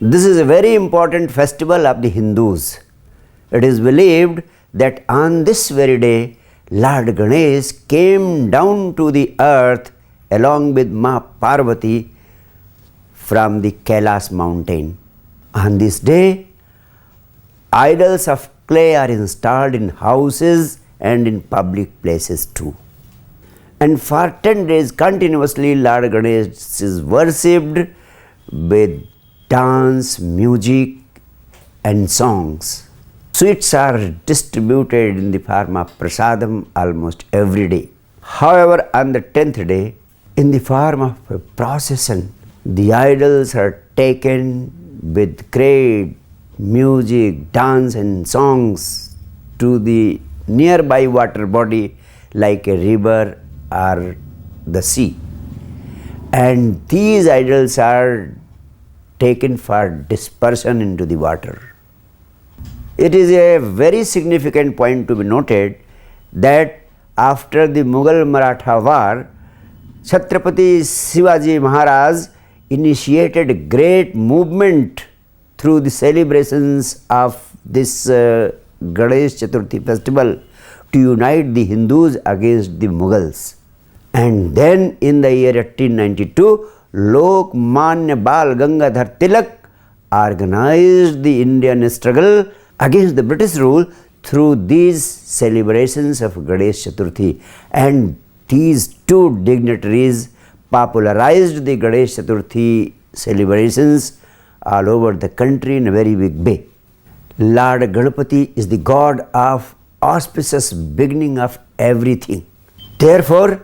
This is a very important festival of the Hindus. It is believed that on this very day, Lord Ganesha came down to the earth along with Ma Parvati from the Kailash mountain. On this day, idols of clay are installed in houses and in public places too. And for 10 days continuously, Lord Ganesha is worshipped with dance, music and songs. Sweets are distributed in the form of prasadam almost every day. However, on the 10th day, in the form of a procession, the idols are taken with great music, dance and songs to the nearby water body like a river or the sea. And these idols are taken for dispersion into the water. It is a very significant point to be noted that after the Mughal Maratha war, Chhatrapati Shivaji Maharaj initiated a great movement through the celebrations of this Ganesh Chaturthi festival to unite the Hindus against the Mughals. And then in the year 1892, Lokmanya Bal Gangadhar Tilak organized the Indian struggle against the British rule through these celebrations of Ganesh Chaturthi, and these two dignitaries popularized the Ganesh Chaturthi celebrations all over the country in a very big way. Lord Ganapati is the god of auspicious beginning of everything. Therefore,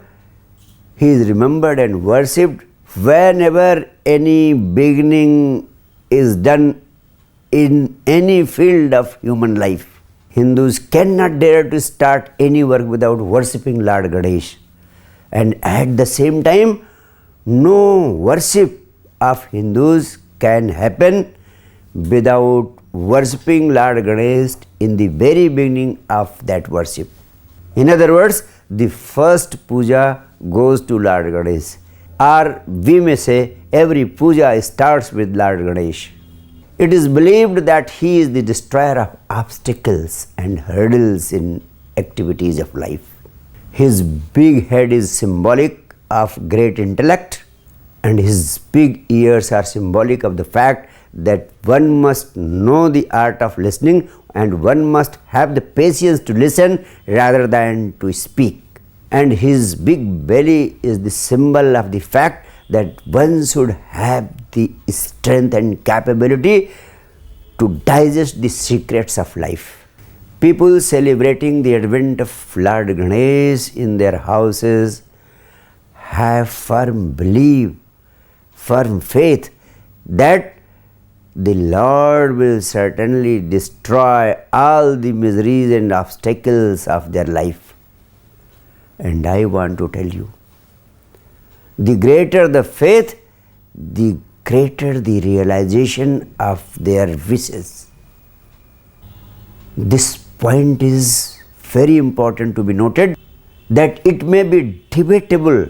he is remembered and worshipped whenever any beginning is done in any field of human life. Hindus cannot dare to start any work without worshipping Lord Ganesha. And at the same time, no worship of Hindus can happen without worshipping Lord Ganesha in the very beginning of that worship. In other words, the first puja goes to Lord Ganesha, or we may say every puja starts with Lord Ganesha. It is believed that he is the destroyer of obstacles and hurdles in activities of life. His big head is symbolic of great intellect, and his big ears are symbolic of the fact that one must know the art of listening and one must have the patience to listen rather than to speak. And his big belly is the symbol of the fact that one should have the strength and capability to digest the secrets of life. People celebrating the advent of Lord Ganesha in their houses have firm belief, firm faith that the Lord will certainly destroy all the miseries and obstacles of their life. And I want to tell you, the greater the faith, the greater the realization of their wishes. This point is very important to be noted, that it may be debatable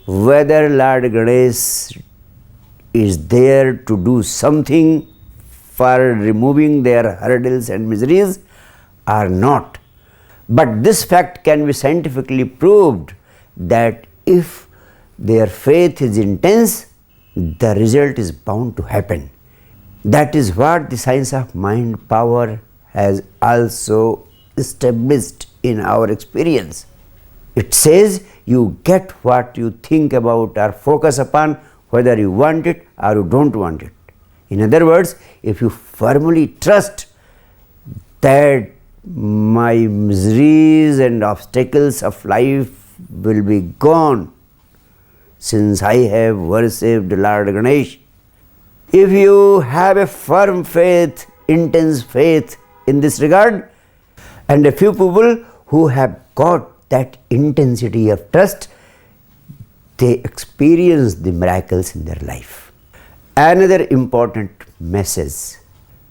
whether Lord Ganesha is there to do something for removing their hurdles and miseries or not. But this fact can be scientifically proved that if their faith is intense, the result is bound to happen. That is what the science of mind power has also established in our experience. It says you get what you think about or focus upon, whether you want it or you don't want it. In other words, if you firmly trust that my miseries and obstacles of life will be gone since I have worshipped Lord Ganesha, if you have a firm faith, intense faith in this regard, and a few people who have got that intensity of trust, they experience the miracles in their life. Another important message.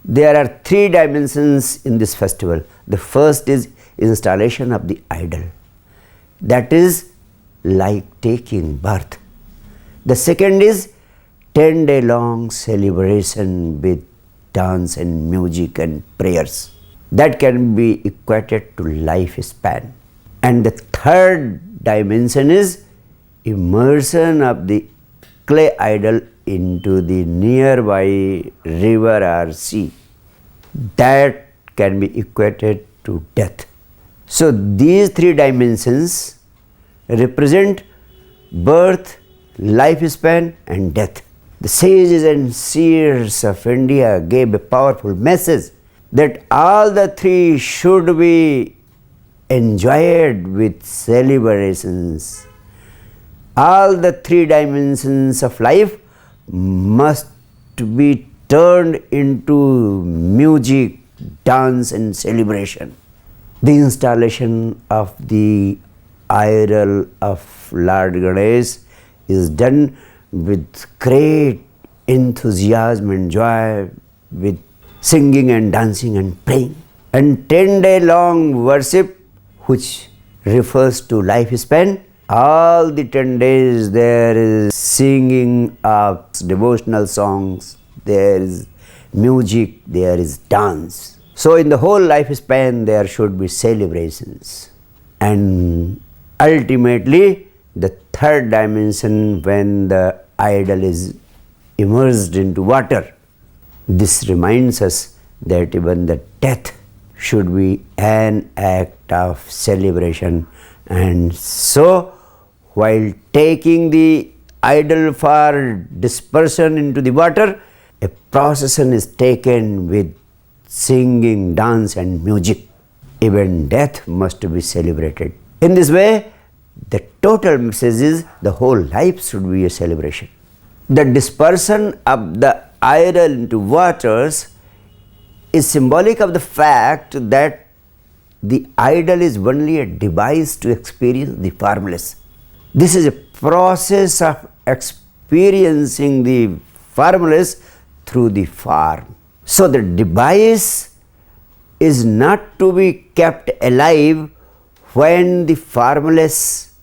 There are three dimensions in this festival. The first is installation of the idol. That is like taking birth. The second is 10-day long celebration with dance and music and prayers. That can be equated to lifespan. And the third dimension is immersion of the clay idol into the nearby river or sea. That can be equated to death. So these three dimensions represent birth, lifespan and death. The sages and seers of India gave a powerful message that all the three should be enjoyed with celebrations. All the three dimensions of life must be turned into music, dance and celebration. The installation of the idol of Lord Ganesha is done with great enthusiasm and joy, with singing and dancing and praying. And 10-day long worship, which refers to lifespan, all the 10 days there is singing of devotional songs, there is music, there is dance. So in the whole lifespan there should be celebrations. And ultimately the third dimension, when the idol is immersed into water, this reminds us that even the death should be an act of celebration. And so while taking the idol for dispersion into the water, a procession is taken with singing, dance and music. Even death must be celebrated. In this way, the total message is the whole life should be a celebration. The dispersion of the idol into waters is symbolic of the fact that the idol is only a device to experience the formless. This is a process of experiencing the formless through the form. So the device is not to be kept alive when the formless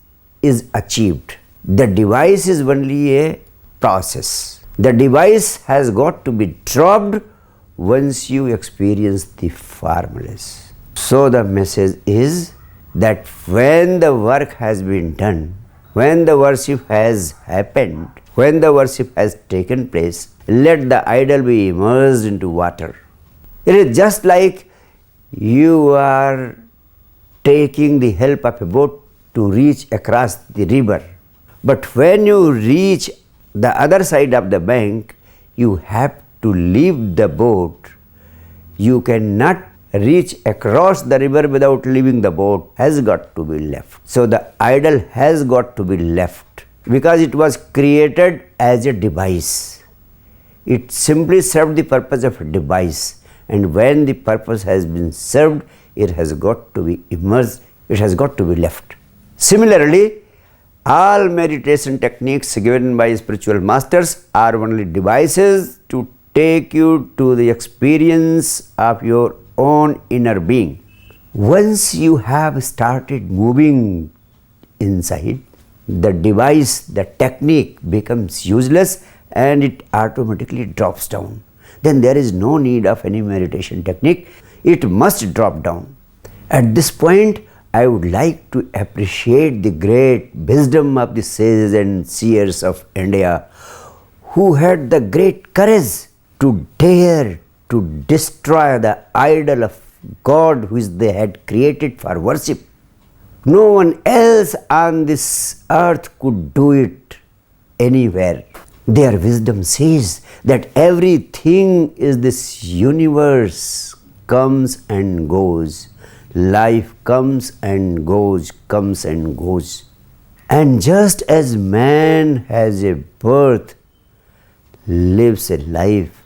is achieved. The device is only a process. The device has got to be dropped once you experience the formless. So the message is that when the work has been done, when the worship has happened, when the worship has taken place, let the idol be immersed into water. It is just like you are taking the help of a boat to reach across the river. But when you reach the other side of the bank, you have to leave the boat. You cannot reach across the river without leaving the boat, has got to be left. So the idol has got to be left because it was created as a device. It simply served the purpose of a device, and when the purpose has been served, it has got to be immersed, it has got to be left. Similarly, all meditation techniques given by spiritual masters are only devices to take you to the experience of your own inner being. Once you have started moving inside, the device, the technique becomes useless and it automatically drops down. Then there is no need of any meditation technique. It must drop down. At this point, I would like to appreciate the great wisdom of the sages and seers of India who had the great courage to dare to destroy the idol of God which they had created for worship. No one else on this earth could do it anywhere. Their wisdom says that everything is this universe comes and goes. Life comes and goes, comes and goes. And just as man has a birth, lives a life,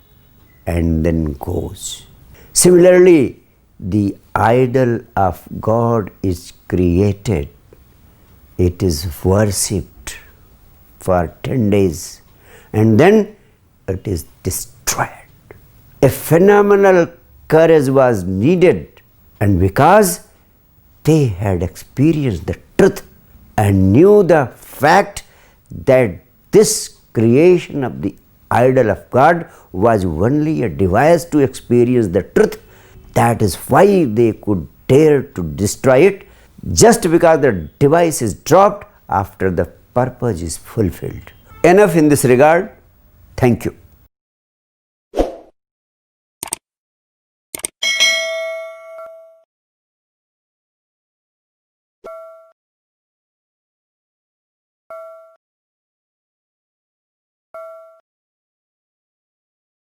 and then goes, similarly, the idol of God is created. It is worshipped for 10 days and then it is destroyed. A phenomenal courage was needed, and because they had experienced the truth and knew the fact that this creation of the idol of God was only a device to experience the truth. That is why they could dare to destroy it, just because the device is dropped after the purpose is fulfilled. Enough in this regard. Thank you.